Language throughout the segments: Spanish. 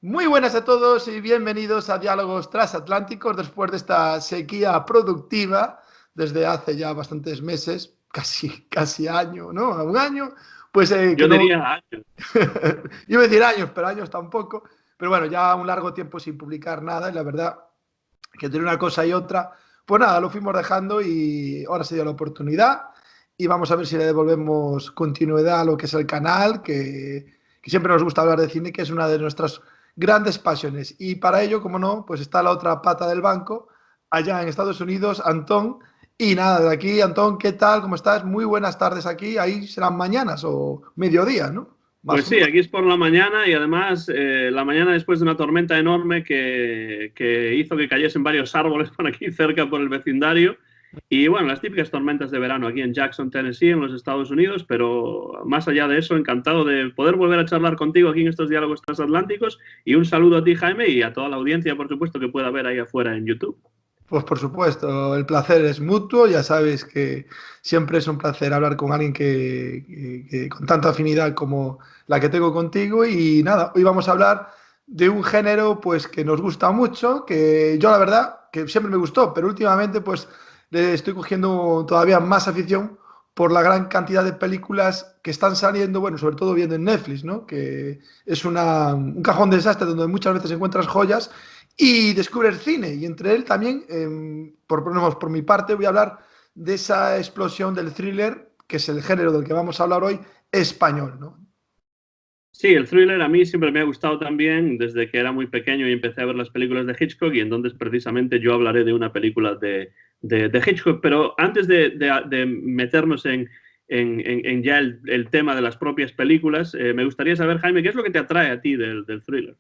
Muy buenas a todos y bienvenidos a Diálogos Transatlánticos después de esta sequía productiva desde hace ya bastantes meses, casi año, ¿no? Un año, pues que Yo no, diría años. iba a decir años, pero años tampoco, pero bueno, ya un largo tiempo sin publicar nada y la verdad que entre una cosa y otra, pues nada, lo fuimos dejando y ahora se dio la oportunidad y vamos a ver si le devolvemos continuidad a lo que es el canal, que siempre nos gusta hablar de cine, que es una de nuestras grandes pasiones. Y para ello, como no, pues está la otra pata del banco, allá en Estados Unidos, Antón. Y nada, de aquí, Antón, ¿qué tal? ¿Cómo estás? Muy buenas tardes aquí. Ahí serán mañanas o mediodía, ¿no? Más Pues o sí, menos. aquí es por la mañana y además la mañana después de una tormenta enorme que hizo que cayesen varios árboles por aquí cerca por el vecindario. Y bueno, las típicas tormentas de verano aquí en Jackson, Tennessee, en los Estados Unidos, pero más allá de eso, encantado de poder volver a charlar contigo aquí en estos diálogos transatlánticos y un saludo a ti, Jaime, y a toda la audiencia, por supuesto, que pueda ver ahí afuera en YouTube. Pues por supuesto, el placer es mutuo, ya sabes que siempre es un placer hablar con alguien que con tanta afinidad como la que tengo contigo y nada, hoy vamos a hablar de un género pues que nos gusta mucho, que yo la verdad que siempre me gustó, pero últimamente pues le estoy cogiendo todavía más afición por la gran cantidad de películas que están saliendo, bueno, sobre todo viendo en Netflix, ¿no? Que es un cajón de desastre donde muchas veces encuentras joyas y descubres cine. Y entre él también, por mi parte, voy a hablar de esa explosión del thriller, que es el género del que vamos a hablar hoy, español, ¿no? Sí, el thriller a mí siempre me ha gustado también desde que era muy pequeño y empecé a ver las películas de Hitchcock y entonces precisamente yo hablaré de una película de Hitchcock, pero antes de meternos en ya el tema de las propias películas, me gustaría saber, Jaime, ¿qué es lo que te atrae a ti del thriller?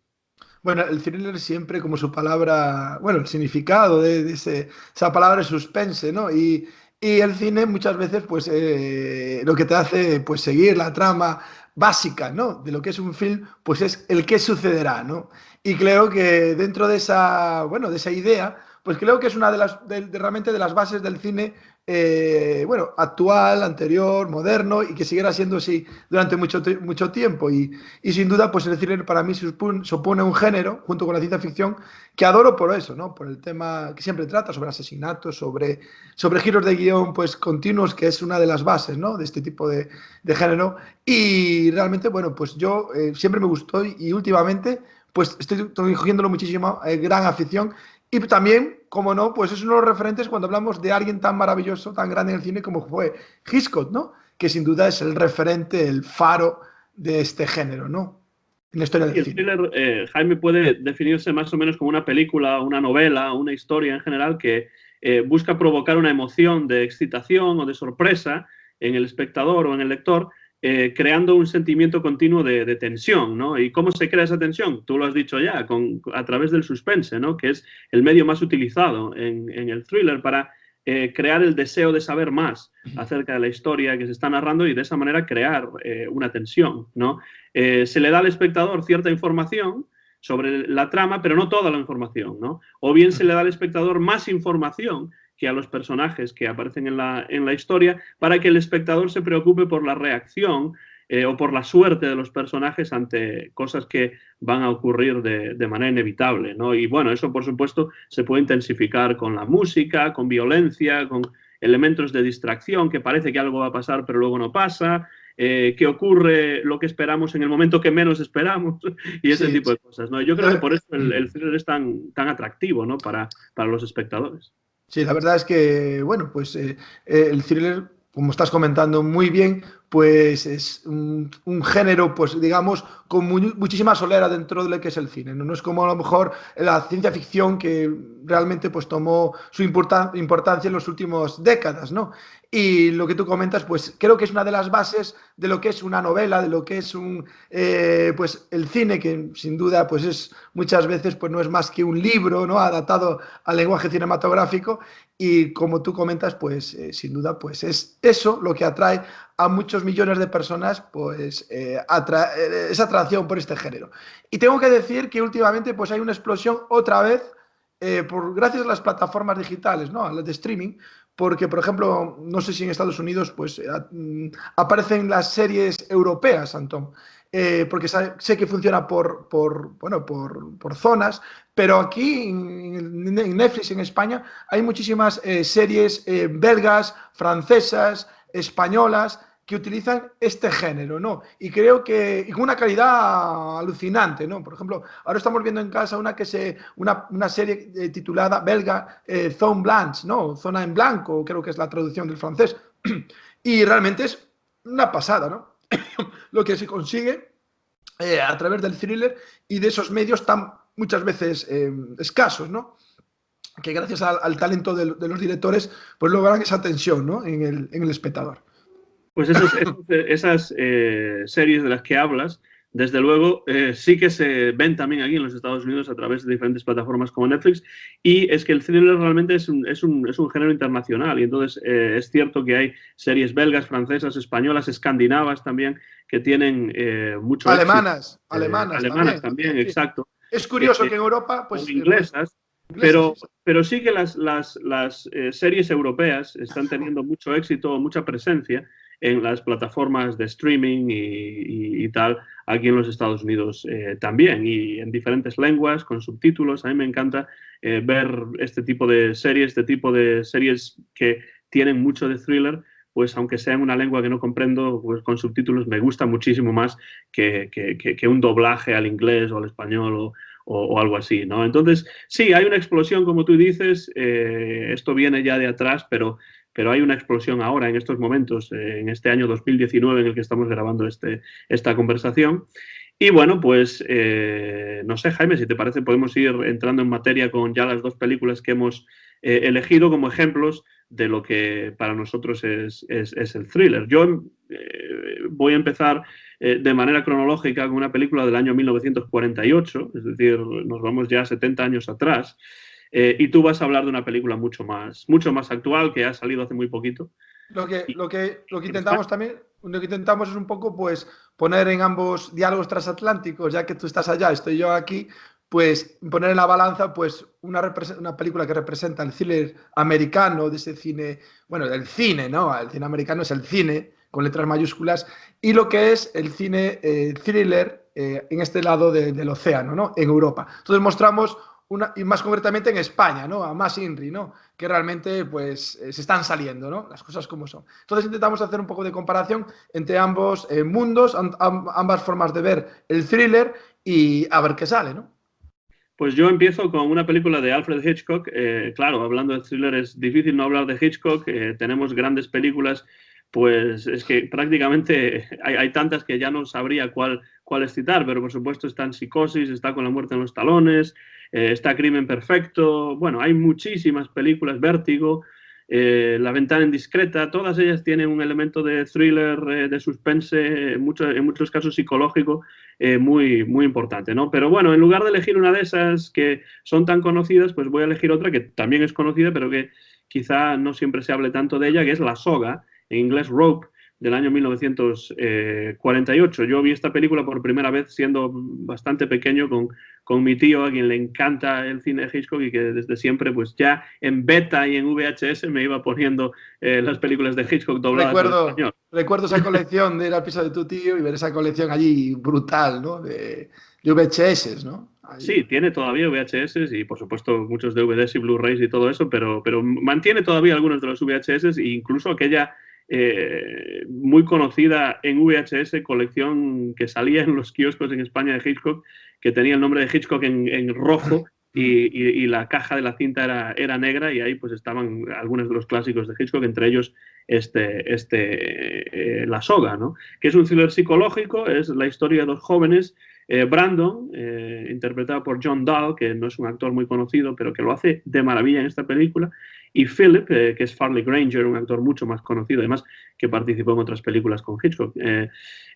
Bueno, el thriller siempre como su palabra, bueno, el significado esa palabra es suspense, ¿no? Y el cine muchas veces, pues, lo que te hace, pues, seguir la trama básica, ¿no? De lo que es un film, pues es el qué sucederá, ¿no? Y creo que dentro de esa, bueno, de esa idea, pues creo que es una de las, realmente de las bases del cine, bueno, actual, anterior, moderno, y que siguiera siendo así durante mucho tiempo. Y sin duda, pues el thriller para mí supone un género, junto con la ciencia ficción, que adoro por eso, ¿no? Por el tema que siempre trata sobre asesinatos, sobre giros de guión pues continuos, que es una de las bases, ¿no? De este tipo de género. Y realmente, bueno, pues yo siempre me gustó y últimamente pues estoy cogiéndolo muchísimo, gran afición. Y también, como no, pues es uno de los referentes cuando hablamos de alguien tan maravilloso, tan grande en el cine como fue Hitchcock, ¿no? Que sin duda es el referente, el faro de este género, ¿no? En la historia Sí, del el cine. thriller, Jaime, puede definirse más o menos como una película, una novela, una historia en general que busca provocar una emoción de excitación o de sorpresa en el espectador o en el lector, creando un sentimiento continuo de tensión, ¿no? ¿Y cómo se crea esa tensión? Tú lo has dicho ya, a través del suspense, ¿no? Que es el medio más utilizado en el thriller para crear el deseo de saber más acerca de la historia que se está narrando y de esa manera crear una tensión, ¿no? Se le da al espectador cierta información sobre la trama, pero no toda la información, ¿no? O bien se le da al espectador más información que a los personajes que aparecen en la historia para que el espectador se preocupe por la reacción o por la suerte de los personajes ante cosas que van a ocurrir de manera inevitable, ¿no? Y bueno, eso por supuesto se puede intensificar con la música, con violencia, con elementos de distracción, que parece que algo va a pasar pero luego no pasa, que ocurre lo que esperamos en el momento que menos esperamos y ese Sí, tipo sí. de cosas, ¿no? Yo creo que por eso el thriller es tan atractivo, ¿no? Para los espectadores. Sí, la verdad es que, bueno, pues el thriller, como estás comentando muy bien, pues es un género, pues digamos, con muchísima solera dentro de lo que es el cine. ¿No? No es como a lo mejor la ciencia ficción que realmente pues tomó su importancia en las últimas décadas, ¿no? Y lo que tú comentas, pues creo que es una de las bases de lo que es una novela, de lo que es pues el cine, que sin duda pues es muchas veces pues no es más que un libro, ¿no? Adaptado al lenguaje cinematográfico y como tú comentas, pues sin duda pues es eso lo que atrae a muchos millones de personas, pues esa atracción por este género. Y tengo que decir que últimamente pues hay una explosión otra vez gracias a las plataformas digitales, ¿no? A las de streaming, porque, por ejemplo, no sé si en Estados Unidos pues aparecen las series europeas, Antón. porque sé que funciona bueno, por zonas, pero aquí en Netflix, en España, hay muchísimas series belgas, francesas, españolas, que utilizan este género, ¿no? Y creo que y con una calidad alucinante, ¿no? Por ejemplo, ahora estamos viendo en casa una serie titulada belga Zone Blanche, ¿no? Zona en blanco, creo que es la traducción del francés. Y realmente es una pasada, ¿no? Lo que se consigue a través del thriller y de esos medios tan muchas veces escasos, ¿no? Que gracias al talento de los directores, pues logran esa tensión, ¿no? En el espectador. Pues esas series de las que hablas, desde luego, sí que se ven también aquí en los Estados Unidos a través de diferentes plataformas como Netflix. Y es que el thriller realmente es un género internacional. Y entonces es cierto que hay series belgas, francesas, españolas, escandinavas también, que tienen mucho éxito. Alemanas Alemanas también. también, Sí. exacto. Es curioso que en Europa, O pues inglesas. inglesas, sí. Pero sí que las series europeas están teniendo mucho éxito, mucha presencia en las plataformas de streaming y tal, aquí en los Estados Unidos también, y en diferentes lenguas, con subtítulos. A mí me encanta ver este tipo de series que tienen mucho de thriller, pues aunque sea en una lengua que no comprendo, pues con subtítulos me gusta muchísimo más que un doblaje al inglés o al español o algo así, ¿no? Entonces, sí, hay una explosión, como tú dices, esto viene ya de atrás, pero hay una explosión ahora, en estos momentos, en este año 2019 en el que estamos grabando esta conversación. Y bueno, pues no sé, Jaime, si te parece, podemos ir entrando en materia con ya las dos películas que hemos elegido como ejemplos de lo que para nosotros es el thriller. Yo voy a empezar de manera cronológica con una película del año 1948, es decir, nos vamos ya 70 años atrás, y tú vas a hablar de una película mucho más actual que ha salido hace muy poquito. Lo que intentamos también, lo que intentamos es un poco, pues, poner en ambos diálogos transatlánticos, ya que tú estás allá, estoy yo aquí, pues, poner en la balanza, pues, una película que representa el cine americano, de ese cine, bueno, del cine, ¿no? El cine americano es el cine, con letras mayúsculas, y lo que es el cine thriller en este lado del océano, ¿no? En Europa. Entonces mostramos y más concretamente en España, ¿no? A más INRI, ¿no? Que realmente pues se están saliendo, ¿no? Las cosas como son. Entonces intentamos hacer un poco de comparación entre ambos mundos, ambas formas de ver el thriller y a ver qué sale, ¿no? Pues yo empiezo con una película de Alfred Hitchcock. Claro, hablando de thriller es difícil no hablar de Hitchcock. Tenemos grandes películas, pues es que prácticamente hay tantas que ya no sabría cuáles citar, pero por supuesto está en Psicosis, está Con la muerte en los talones, está Crimen perfecto. Bueno, hay muchísimas películas, Vértigo, La ventana indiscreta, todas ellas tienen un elemento de thriller, de suspense, en muchos casos psicológico, muy importante, ¿no? Pero bueno, en lugar de elegir una de esas que son tan conocidas, pues voy a elegir otra que también es conocida, pero que quizá no siempre se hable tanto de ella, que es La Soga, en inglés Rope, del año 1948. Yo vi esta película por primera vez siendo bastante pequeño con mi tío, a quien le encanta el cine de Hitchcock y que desde siempre, pues ya en beta y en VHS me iba poniendo las películas de Hitchcock dobladas al español. Recuerdo esa colección de ir al piso de tu tío y ver esa colección allí brutal, ¿no? De VHS, ¿no? Ahí. Sí, tiene todavía VHS y por supuesto muchos DVDs y Blu-rays y todo eso, pero mantiene todavía algunos de los VHS e incluso aquella muy conocida en VHS colección que salía en los kioscos en España de Hitchcock, que tenía el nombre de Hitchcock en rojo y la caja de la cinta era negra y ahí pues estaban algunos de los clásicos de Hitchcock, entre ellos La Soga, ¿no? Que es un thriller psicológico, es la historia de dos jóvenes. Brandon, interpretado por John Dahl, que no es un actor muy conocido, pero que lo hace de maravilla en esta película, y Philip, que es Farley Granger, un actor mucho más conocido, además, que participó en otras películas con Hitchcock.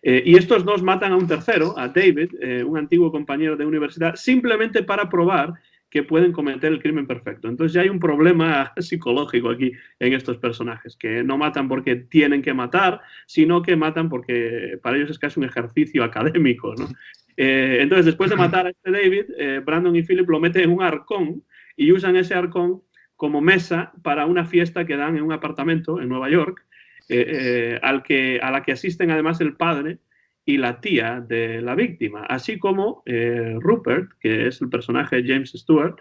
Y estos dos matan a un tercero, a David, un antiguo compañero de universidad, simplemente para probar que pueden cometer el crimen perfecto. Entonces ya hay un problema psicológico aquí en estos personajes, que no matan porque tienen que matar, sino que matan porque para ellos es casi un ejercicio académico, ¿no? Entonces, después de matar a este David, Brandon y Philip lo meten en un arcón y usan ese arcón como mesa para una fiesta que dan en un apartamento en Nueva York, a la que asisten además el padre y la tía de la víctima, así como Rupert, que es el personaje de James Stewart,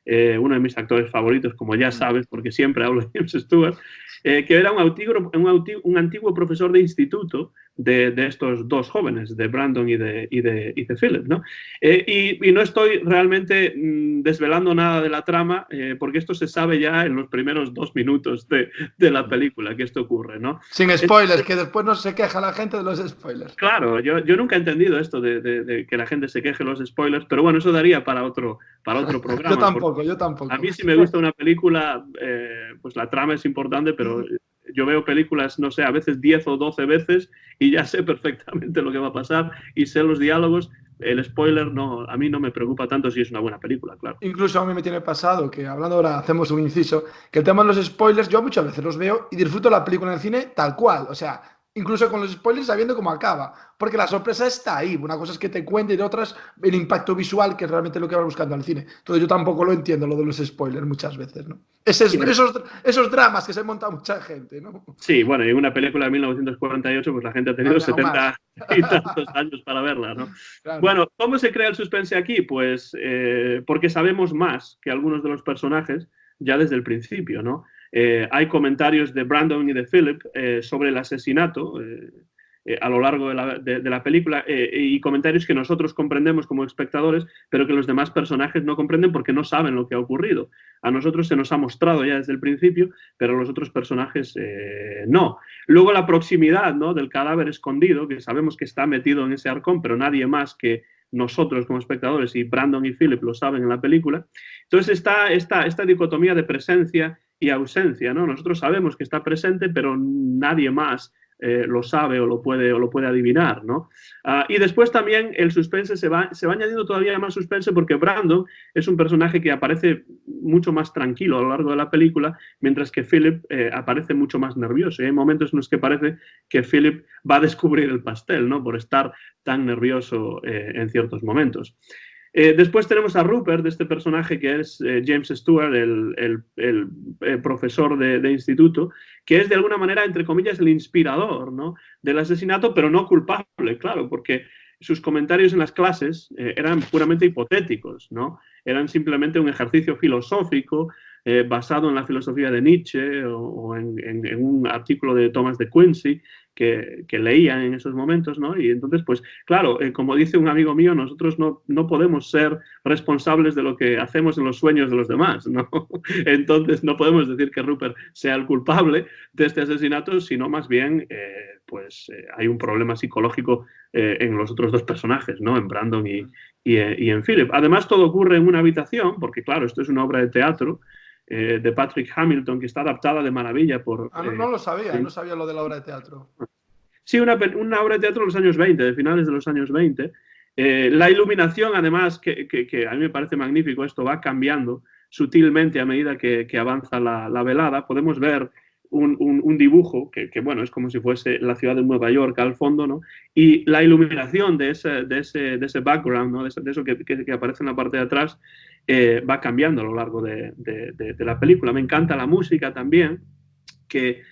uno de mis actores favoritos, como ya sabes, porque siempre hablo de James Stewart, que era un antiguo profesor de instituto de estos dos jóvenes, de Brandon y de Philip, ¿no? Y no estoy realmente desvelando nada de la trama, porque esto se sabe ya en los primeros 2 minutos de la película que esto ocurre, ¿no? Sin spoilers, que después no se queja la gente de los spoilers. Claro, yo nunca he entendido esto de que la gente se queje los spoilers, pero bueno, eso daría para otro programa. Yo tampoco. A mí si me gusta una película, pues la trama es importante, pero yo veo películas, no sé, a veces 10 o 12 veces y ya sé perfectamente lo que va a pasar y sé los diálogos. El spoiler no, a mí no me preocupa tanto si es una buena película, claro. Incluso a mí me tiene pasado que, hablando ahora, hacemos un inciso, que el tema de los spoilers, yo muchas veces los veo y disfruto la película en el cine tal cual. O sea, incluso con los spoilers sabiendo cómo acaba. Porque la sorpresa está ahí. Una cosa es que te cuente y de otras el impacto visual, que es realmente lo que vas buscando al cine. Entonces yo tampoco lo entiendo, lo de los spoilers muchas veces, ¿no? Esos dramas que se monta mucha gente, ¿no? Sí, bueno, y en una película de 1948, pues la gente ha tenido 70 y tantos años para verla, ¿no? Claro. Bueno, ¿cómo se crea el suspense aquí? Pues porque sabemos más que algunos de los personajes ya desde el principio, ¿no? Hay comentarios de Brandon y de Philip sobre el asesinato a lo largo de la película y comentarios que nosotros comprendemos como espectadores, pero que los demás personajes no comprenden porque no saben lo que ha ocurrido. A nosotros se nos ha mostrado ya desde el principio, pero a los otros personajes no. Luego la proximidad, ¿no?, del cadáver escondido, que sabemos que está metido en ese arcón, pero nadie más que nosotros como espectadores, y Brandon y Philip lo saben en la película. Entonces está esta dicotomía de presencia y ausencia, ¿no? Nosotros sabemos que está presente, pero nadie más lo sabe o lo puede adivinar, ¿no? Y después también el suspense se va añadiendo todavía más suspense porque Brandon es un personaje que aparece mucho más tranquilo a lo largo de la película, mientras que Philip aparece mucho más nervioso. Y hay momentos en los que parece que Philip va a descubrir el pastel, ¿no?, por estar tan nervioso en ciertos momentos. Después tenemos a Rupert, de este personaje que es James Stewart, el profesor de instituto, que es de alguna manera, entre comillas, el inspirador, ¿no?, del asesinato, pero no culpable, claro, porque sus comentarios en las clases eran puramente hipotéticos, ¿no? Eran simplemente un ejercicio filosófico basado en la filosofía de Nietzsche o en un artículo de Thomas de Quincey que leían en esos momentos, ¿no? Y entonces, pues claro, como dice un amigo mío, nosotros no podemos ser responsables de lo que hacemos en los sueños de los demás, ¿no? Entonces no podemos decir que Rupert sea el culpable de este asesinato, sino más bien, hay un problema psicológico en los otros dos personajes, ¿no?, en Brandon y en Philip. Además, todo ocurre en una habitación, porque claro, esto es una obra de teatro, de Patrick Hamilton, que está adaptada de maravilla por... no lo sabía, no sabía lo de la obra de teatro. Sí, una obra de teatro de los años 20, de finales de los años 20. La iluminación, además, que a mí me parece magnífico, esto va cambiando sutilmente a medida que avanza la velada. Podemos ver un dibujo que, bueno, es como si fuese la ciudad de Nueva York al fondo, ¿no? Y la iluminación de ese background, ¿no?, de eso que aparece en la parte de atrás, va cambiando a lo largo de la película. Me encanta la música también, que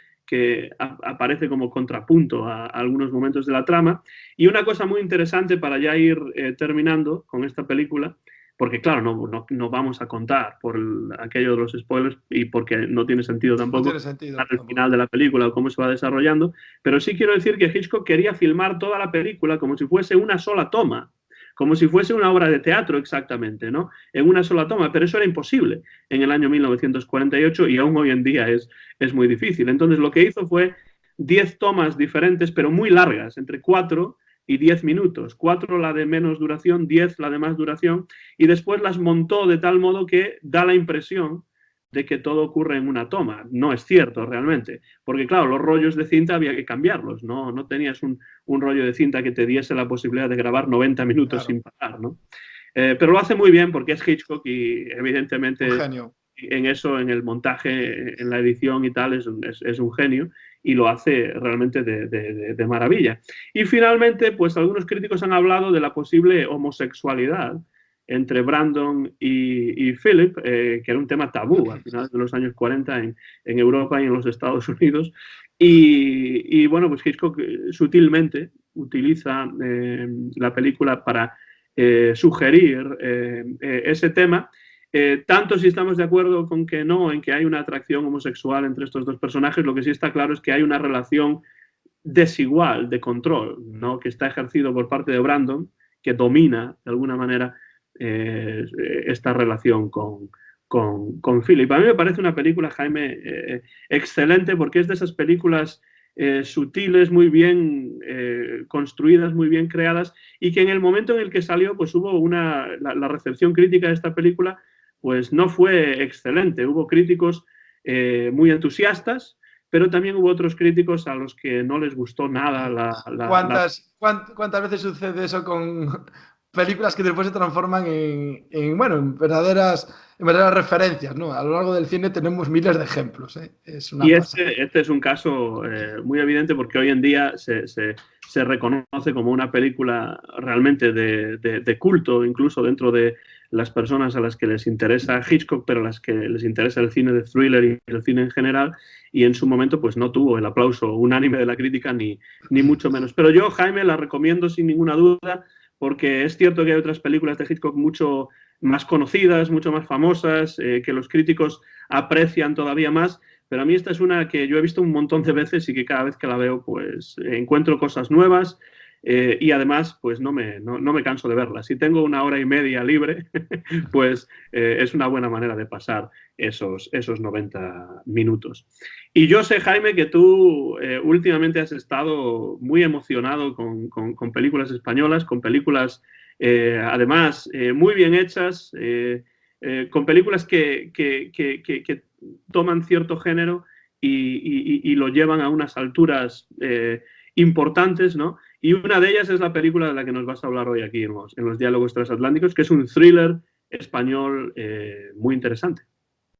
aparece como contrapunto a algunos momentos de la trama. Y una cosa muy interesante para ya ir terminando con esta película, porque claro, no vamos a contar por aquello de los spoilers y porque no tiene sentido tampoco al final de la película o cómo se va desarrollando, pero sí quiero decir que Hitchcock quería filmar toda la película como si fuese una sola toma, como si fuese una obra de teatro exactamente, ¿no?, en una sola toma, pero eso era imposible en el año 1948 y aún hoy en día es muy difícil. Entonces lo que hizo fue 10 tomas diferentes, pero muy largas, entre 4 y 10 minutos. 4 la de menos duración, 10 la de más duración, y después las montó de tal modo que da la impresión de que todo ocurre en una toma. No es cierto realmente, porque claro, los rollos de cinta había que cambiarlos, no tenías un rollo de cinta que te diese la posibilidad de grabar 90 minutos sin parar, ¿no? Pero lo hace muy bien porque es Hitchcock y evidentemente un genio. En eso, en el montaje, en la edición y tal, es un genio y lo hace realmente de maravilla. Y finalmente, pues algunos críticos han hablado de la posible homosexualidad entre Brandon y Philip, que era un tema tabú a finales de los años 40 en Europa y en los Estados Unidos. Y bueno, pues Hitchcock sutilmente utiliza la película para sugerir ese tema. Tanto si estamos de acuerdo con que no, en que hay una atracción homosexual entre estos dos personajes, lo que sí está claro es que hay una relación desigual de control, ¿no? Que está ejercido por parte de Brandon, que domina de alguna manera esta relación con Philip. A mí me parece una película, Jaime, excelente, porque es de esas películas sutiles, muy bien construidas, muy bien creadas, y que en el momento en el que salió, pues hubo la recepción crítica de esta película, pues no fue excelente. Hubo críticos muy entusiastas, pero también hubo otros críticos a los que no les gustó nada ¿Cuántas veces sucede eso con películas que después se transforman bueno, en verdaderas referencias, ¿no? A lo largo del cine tenemos miles de ejemplos, ¿eh? Es Y una pasada. este es un caso muy evidente porque hoy en día se reconoce como una película realmente de culto, incluso dentro de las personas a las que les interesa Hitchcock, pero a las que les interesa el cine de thriller y el cine en general, y en su momento pues no tuvo el aplauso unánime de la crítica ni mucho menos. Pero yo, Jaime, la recomiendo sin ninguna duda porque es cierto que hay otras películas de Hitchcock mucho más conocidas, mucho más famosas, que los críticos aprecian todavía más, pero a mí esta es una que yo he visto un montón de veces y que cada vez que la veo pues encuentro cosas nuevas y además pues no me canso de verla. Si tengo una hora y media libre, pues es una buena manera de pasar esos 90 minutos. Y yo sé, Jaime, que tú últimamente has estado muy emocionado con películas españolas, con películas además muy bien hechas, con películas que toman cierto género y lo llevan a unas alturas importantes, ¿no? Y una de ellas es la película de la que nos vas a hablar hoy aquí en los Diálogos Transatlánticos, que es un thriller español muy interesante.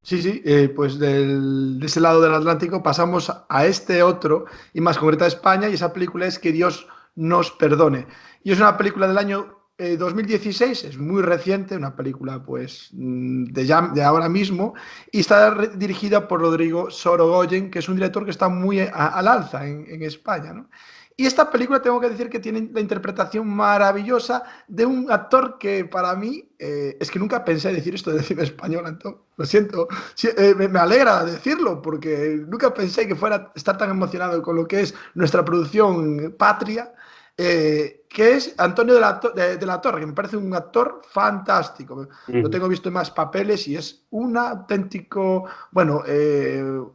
Sí, sí, pues de ese lado del Atlántico pasamos a este otro, y más concreta a España, y esa película es Que Dios nos perdone. Y es una película del año 2016, es muy reciente, una película pues de ahora mismo, y está dirigida por Rodrigo Sorogoyen, que es un director que está muy al alza en España, ¿no? Y esta película tengo que decir que tiene la interpretación maravillosa de un actor que para mí, es que nunca pensé decir esto de cine español, Antón, lo siento, sí, me alegra decirlo porque nunca pensé que fuera a estar tan emocionado con lo que es nuestra producción patria, que es Antonio de la Torre, que me parece un actor fantástico. Lo tengo visto en más papeles y es un auténtico, bueno,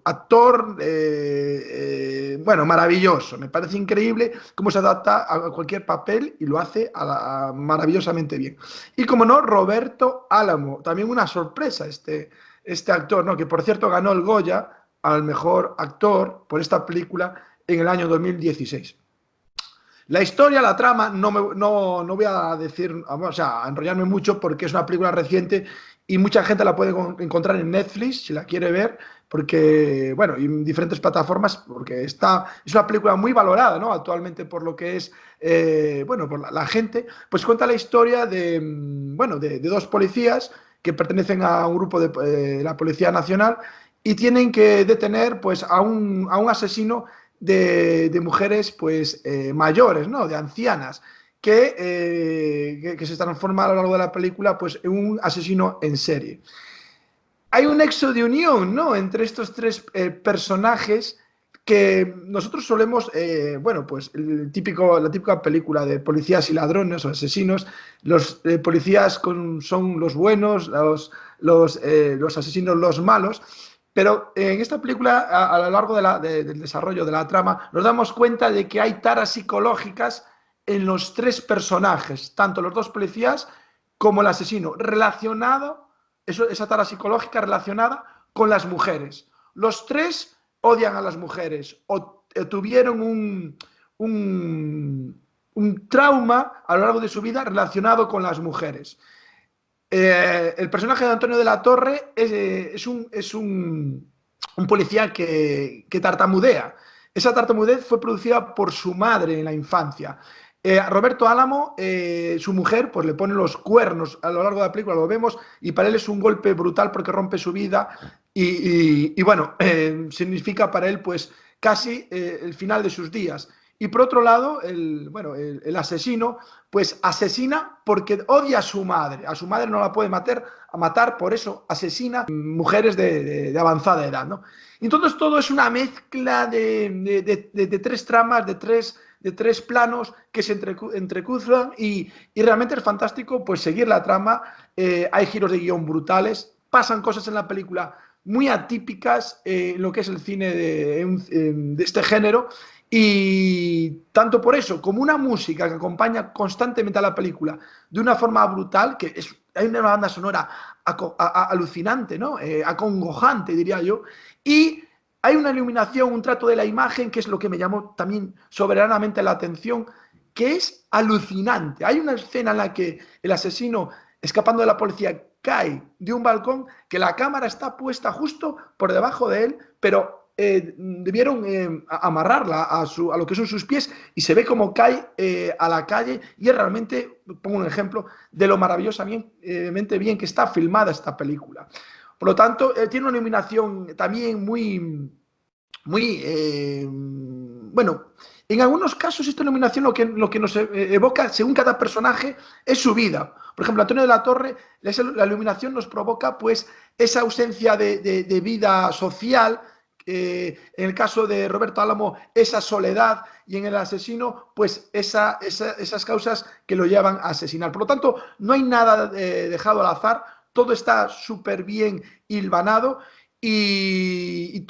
actor, bueno, maravilloso. Me parece increíble cómo se adapta a cualquier papel y lo hace maravillosamente bien. Y como no, Roberto Álamo, también una sorpresa este actor, ¿no? Que por cierto ganó el Goya al mejor actor por esta película en el año 2016. La historia, la trama, no voy a decir, o sea, a enrollarme mucho porque es una película reciente y mucha gente la puede encontrar en Netflix si la quiere ver, porque, bueno, y en diferentes plataformas, porque es una película muy valorada, ¿no? Actualmente por lo que es, bueno, por la gente, pues cuenta la historia bueno, de dos policías que pertenecen a un grupo de la Policía Nacional y tienen que detener, pues, a un asesino de mujeres pues mayores, ¿no? De ancianas, que se transforma a lo largo de la película pues en un asesino en serie. Hay un nexo de unión, ¿no? Entre estos tres personajes que nosotros solemos, bueno, pues la típica película de policías y ladrones o asesinos, los policías son los buenos, los asesinos los malos, pero en esta película, a lo largo del desarrollo de la trama, nos damos cuenta de que hay taras psicológicas en los tres personajes, tanto los dos policías como el asesino, esa tara psicológica relacionada con las mujeres. Los tres odian a las mujeres o tuvieron un trauma a lo largo de su vida relacionado con las mujeres. El personaje de Antonio de la Torre es un policía que tartamudea. Esa tartamudez fue producida por su madre en la infancia. Roberto Álamo, su mujer, pues le pone los cuernos a lo largo de la película, lo vemos, y para él es un golpe brutal porque rompe su vida y bueno, significa para él pues casi el final de sus días. Y por otro lado, bueno, el asesino pues asesina porque odia a su madre no la puede matar, por eso asesina mujeres de avanzada edad, ¿no? Entonces todo es una mezcla de tres tramas, de tres planos que se entrecruzan y realmente es fantástico pues seguir la trama. Hay giros de guión brutales, pasan cosas en la película muy atípicas en lo que es el cine de este género y tanto por eso como una música que acompaña constantemente a la película de una forma brutal, hay una banda sonora alucinante, ¿no? Acongojante, diría yo, y hay una iluminación, un trato de la imagen, que es lo que me llamó también soberanamente la atención, que es alucinante. Hay una escena en la que el asesino, escapando de la policía, cae de un balcón, que la cámara está puesta justo por debajo de él, pero debieron amarrarla a lo que son sus pies y se ve como cae a la calle y es realmente, pongo un ejemplo, de lo maravillosamente bien que está filmada esta película. Por lo tanto, tiene una iluminación también bueno, en algunos casos esta iluminación lo que nos evoca, según cada personaje, es su vida. Por ejemplo, Antonio de la Torre, la iluminación nos provoca pues esa ausencia de vida social, en el caso de Roberto Álamo, esa soledad, y en el asesino, pues esas causas que lo llevan a asesinar. Por lo tanto, no hay nada dejado al azar, todo está súper bien hilvanado y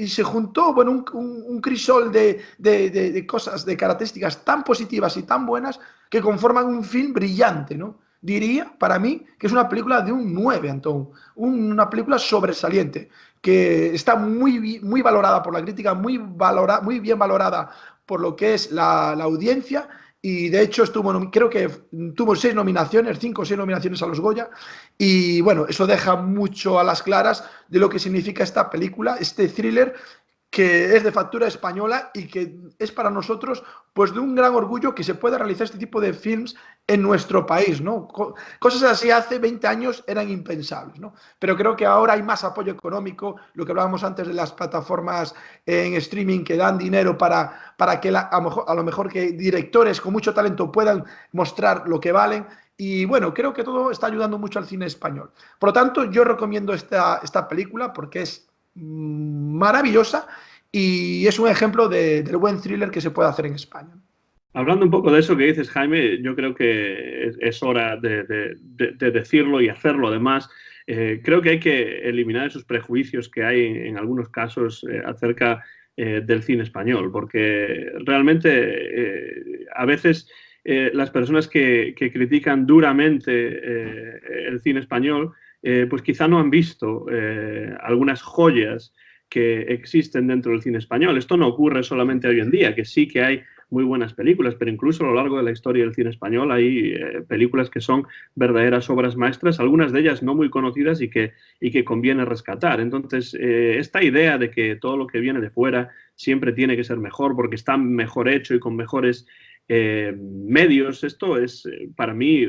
se juntó bueno, un crisol de cosas, de características tan positivas y tan buenas que conforman un film brillante, ¿no? Diría, para mí, que es una película de un 9, Antón, una película sobresaliente, que está muy valorada por la crítica, muy bien valorada por lo que es la audiencia, y de hecho creo que tuvo 6 nominaciones, 5 o 6 nominaciones a los Goya, y bueno, eso deja mucho a las claras de lo que significa esta película, este thriller que es de factura española y que es para nosotros pues de un gran orgullo que se pueda realizar este tipo de films en nuestro país, ¿no? Cosas así hace 20 años eran impensables, ¿no? Pero creo que ahora hay más apoyo económico, lo que hablábamos antes de las plataformas en streaming que dan dinero para que a lo mejor que directores con mucho talento puedan mostrar lo que valen. Y bueno, creo que todo está ayudando mucho al cine español. Por lo tanto, yo recomiendo esta película porque es maravillosa y es un ejemplo del buen thriller que se puede hacer en España. Hablando un poco de eso que dices, Jaime, yo creo que es hora de decirlo y hacerlo. Además, creo que hay que eliminar esos prejuicios que hay en algunos casos acerca del cine español, porque realmente a veces las personas que critican duramente el cine español, pues quizá no han visto algunas joyas que existen dentro del cine español. Esto no ocurre solamente hoy en día, que sí que hay muy buenas películas, pero incluso a lo largo de la historia del cine español hay películas que son verdaderas obras maestras, algunas de ellas no muy conocidas y que conviene rescatar. Entonces, esta idea de que todo lo que viene de fuera siempre tiene que ser mejor porque está mejor hecho y con mejores medios, esto es para mí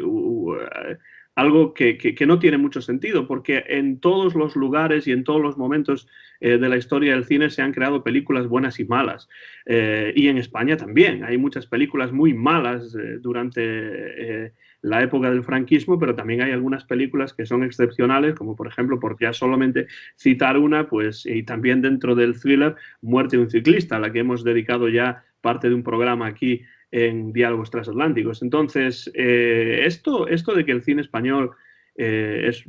algo que no tiene mucho sentido, porque en todos los lugares y en todos los momentos de la historia del cine se han creado películas buenas y malas. Y en España también. Hay muchas películas muy malas durante la época del franquismo, pero también hay algunas películas que son excepcionales, como por ejemplo, por ya solamente citar una, pues, y también dentro del thriller, Muerte de un ciclista, a la que hemos dedicado ya parte de un programa aquí en Diálogos Transatlánticos. Entonces, esto de que el cine español es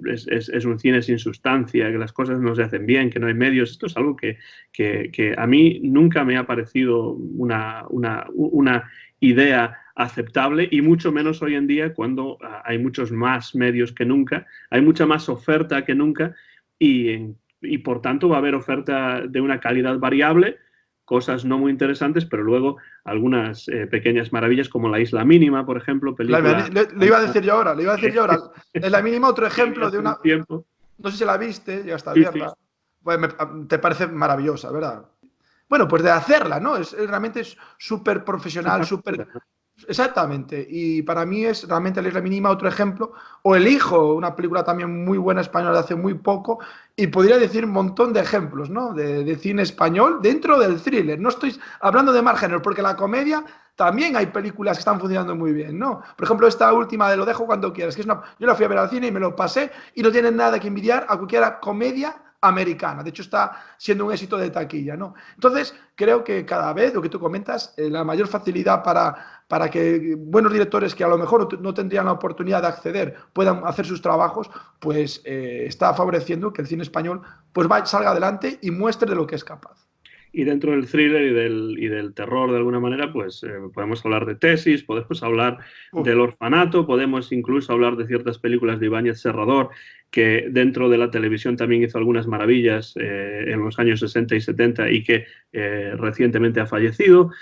un cine sin sustancia, que las cosas no se hacen bien, que no hay medios, esto es algo que a mí nunca me ha parecido una idea aceptable y mucho menos hoy en día cuando hay muchos más medios que nunca, hay mucha más oferta que nunca y por tanto va a haber oferta de una calidad variable, cosas no muy interesantes, pero luego algunas pequeñas maravillas como La Isla Mínima, por ejemplo, película... Le iba a decir yo ahora, En la mínima otro ejemplo de una... Tiempo. No sé si la viste, llegaste a Sí, sí. verla. Pues te parece maravillosa, ¿verdad? Bueno, pues de hacerla, ¿no? Realmente es súper profesional, súper Exactamente, y para mí es realmente La Isla Mínima otro ejemplo, o El Hijo, una película también muy buena española de hace muy poco, y podría decir un montón de ejemplos, ¿no? De cine español dentro del thriller. No estoy hablando de más género, porque la comedia también hay películas que están funcionando muy bien, ¿no? Por ejemplo, esta última de Lo dejo cuando quieras, que es una, yo la fui a ver al cine y me lo pasé y no tiene nada que envidiar a cualquier comedia americana. De hecho, está siendo un éxito de taquilla, ¿no? Entonces, creo que cada vez, lo que tú comentas, la mayor facilidad para que buenos directores que a lo mejor no tendrían la oportunidad de acceder puedan hacer sus trabajos, pues está favoreciendo que el cine español pues salga adelante y muestre de lo que es capaz. Y dentro del thriller y del terror, de alguna manera, pues podemos hablar de Tesis, podemos hablar Uf, del Orfanato, podemos incluso hablar de ciertas películas de Ibáñez Serrador, que dentro de la televisión también hizo algunas maravillas en los años 60 y 70 y que recientemente ha fallecido.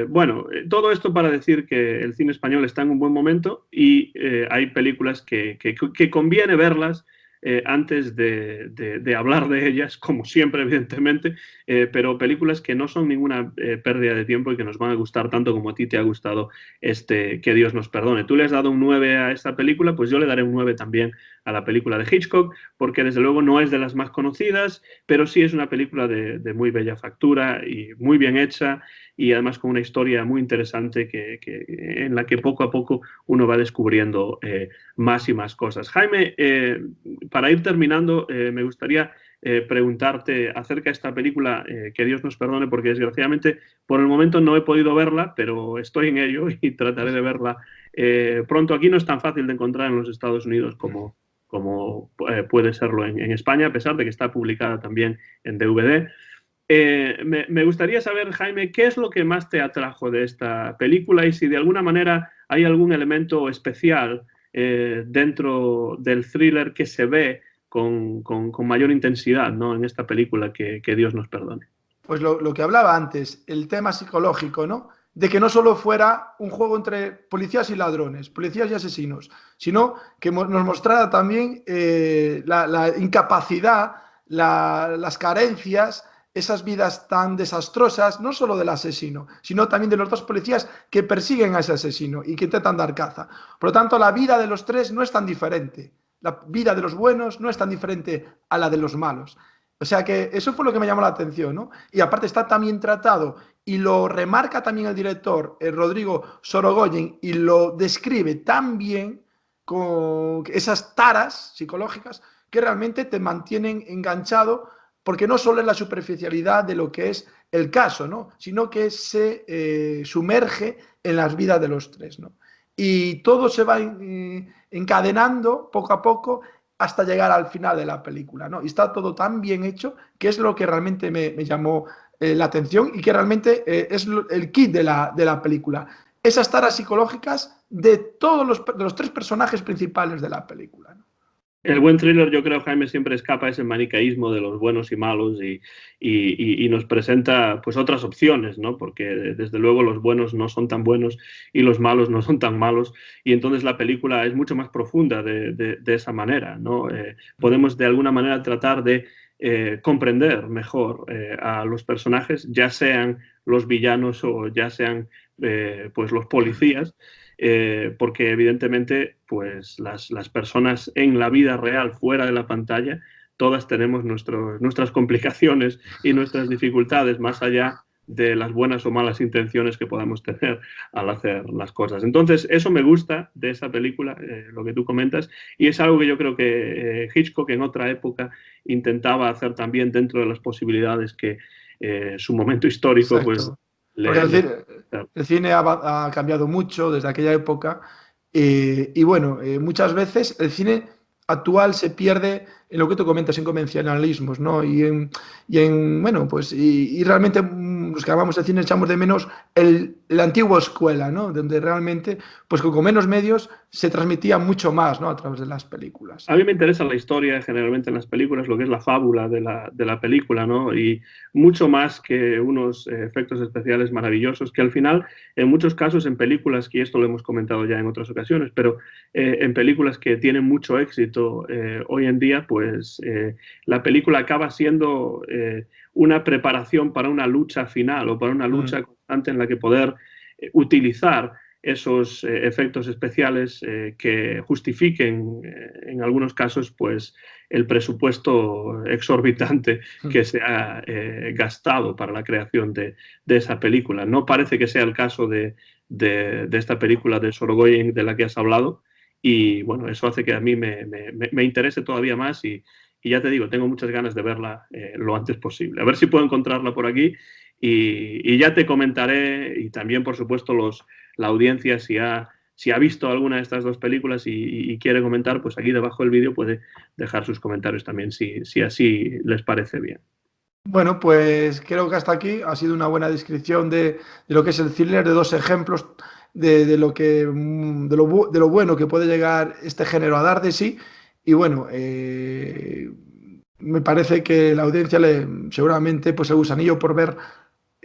Bueno, todo esto para decir que el cine español está en un buen momento y hay películas que conviene verlas antes de hablar de ellas, como siempre, evidentemente, pero películas que no son ninguna pérdida de tiempo y que nos van a gustar tanto como a ti te ha gustado Que Dios nos perdone. Tú le has dado un 9 a esta película, pues yo le daré un 9 también a la película de Hitchcock, porque desde luego no es de las más conocidas, pero sí es una película de muy bella factura y muy bien hecha y además con una historia muy interesante en la que poco a poco uno va descubriendo más y más cosas. Jaime, para ir terminando, me gustaría preguntarte acerca de esta película, Que Dios nos perdone, porque desgraciadamente por el momento no he podido verla, pero estoy en ello y trataré de verla pronto. Aquí no es tan fácil de encontrar en los Estados Unidos como puede serlo en España, a pesar de que está publicada también en DVD. Me gustaría saber, Jaime, qué es lo que más te atrajo de esta película y si de alguna manera hay algún elemento especial dentro del thriller que se ve con mayor intensidad, ¿no? En esta película que Dios nos perdone. pues lo que hablaba antes, el tema psicológico, ¿no? De que no solo fuera un juego entre policías y ladrones, policías y asesinos, sino que nos mostrara también la incapacidad, las carencias, esas vidas tan desastrosas, no solo del asesino, sino también de los dos policías que persiguen a ese asesino y que intentan dar caza. Por lo tanto, la vida de los tres no es tan diferente. La vida de los buenos no es tan diferente a la de los malos. O sea que eso fue lo que me llamó la atención, ¿no? Y aparte está también tratado y lo remarca también el director, Rodrigo Sorogoyen, y lo describe tan bien con esas taras psicológicas que realmente te mantienen enganchado, porque no solo es la superficialidad de lo que es el caso, ¿no? Sino que se sumerge en las vidas de los tres, ¿no? Y todo se va encadenando poco a poco hasta llegar al final de la película, ¿no? Y está todo tan bien hecho que es lo que realmente me llamó la atención y que realmente es el kit de la película. Esas taras psicológicas de todos de los tres personajes principales de la película, ¿no? El buen thriller, yo creo, Jaime, siempre escapa ese manicaísmo de los buenos y malos y nos presenta pues otras opciones, ¿no? Porque desde luego los buenos no son tan buenos y los malos no son tan malos y entonces la película es mucho más profunda de esa manera, ¿no? Podemos de alguna manera tratar de comprender mejor a los personajes, ya sean los villanos o ya sean pues los policías porque evidentemente pues las personas en la vida real, fuera de la pantalla, todas tenemos nuestras complicaciones y nuestras dificultades más allá de las buenas o malas intenciones que podamos tener al hacer las cosas. Entonces, eso me gusta de esa película, lo que tú comentas, y es algo que yo creo que Hitchcock en otra época intentaba hacer también dentro de las posibilidades que su momento histórico pues Exacto. Porque le el cine ha cambiado mucho desde aquella época y bueno, muchas veces el cine actual se pierde en lo que tú comentas, en convencionalismos, ¿no? Bueno, pues, y realmente los que amamos el cine echamos de menos la antigua escuela, ¿no? Donde realmente, pues con menos medios se transmitía mucho más, ¿no? A través de las películas. A mí me interesa la historia generalmente en las películas, lo que es la fábula de la película, ¿no? Y mucho más que unos efectos especiales maravillosos, que al final, en muchos casos, en películas, que esto lo hemos comentado ya en otras ocasiones, pero en películas que tienen mucho éxito hoy en día, pues la película acaba siendo una preparación para una lucha final o para una Mm, lucha constante en la que poder utilizar esos efectos especiales que justifiquen en algunos casos pues el presupuesto exorbitante que se ha gastado para la creación de esa película. No parece que sea el caso de esta película de Sorogoyen de la que has hablado, y bueno, eso hace que a mí me interese todavía más y ya te digo, tengo muchas ganas de verla lo antes posible. A ver si puedo encontrarla por aquí y ya te comentaré, y también por supuesto la audiencia si ha visto alguna de estas dos películas y quiere comentar, pues aquí debajo del vídeo puede dejar sus comentarios también si así les parece bien. Bueno, pues creo que hasta aquí ha sido una buena descripción de lo que es el thriller, de dos ejemplos de lo que, de lo bueno que puede llegar este género a dar de sí. Y bueno, me parece que la audiencia seguramente pues el gusanillo por ver,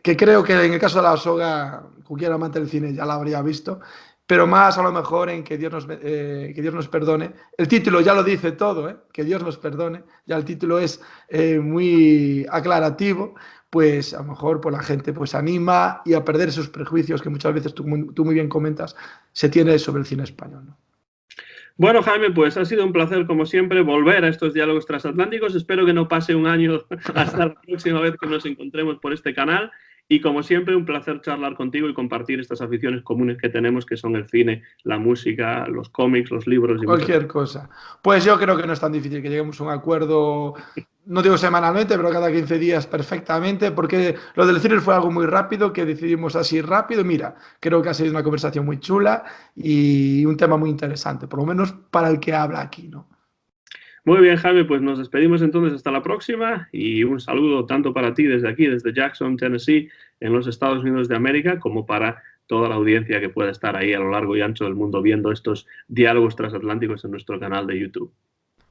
que creo que en el caso de la soga, cualquier amante del cine ya la habría visto, pero más a lo mejor en que Dios nos perdone. El título ya lo dice todo, ¿eh? Que Dios nos perdone, ya el título es muy aclarativo, pues a lo mejor pues, la gente pues anima y a perder esos prejuicios que muchas veces tú muy bien comentas, se tiene sobre el cine español, ¿no? Bueno, Jaime, pues ha sido un placer, como siempre, volver a estos diálogos transatlánticos. Espero que no pase un año hasta la próxima vez que nos encontremos por este canal. Y como siempre, un placer charlar contigo y compartir estas aficiones comunes que tenemos, que son el cine, la música, los cómics, los libros y Cualquier cosa. Pues yo creo que no es tan difícil que lleguemos a un acuerdo, no digo semanalmente, pero cada 15 días perfectamente, porque lo del thriller fue algo muy rápido, que decidimos así rápido. Mira, creo que ha sido una conversación muy chula y un tema muy interesante, por lo menos para el que habla aquí, ¿no? Muy bien, Jaime, pues nos despedimos entonces hasta la próxima y un saludo tanto para ti desde aquí, desde Jackson, Tennessee, en los Estados Unidos de América, como para toda la audiencia que pueda estar ahí a lo largo y ancho del mundo viendo estos diálogos transatlánticos en nuestro canal de YouTube.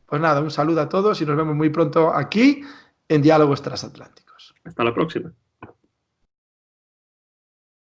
Pues nada, un saludo a todos y nos vemos muy pronto aquí en Diálogos Transatlánticos. Hasta la próxima.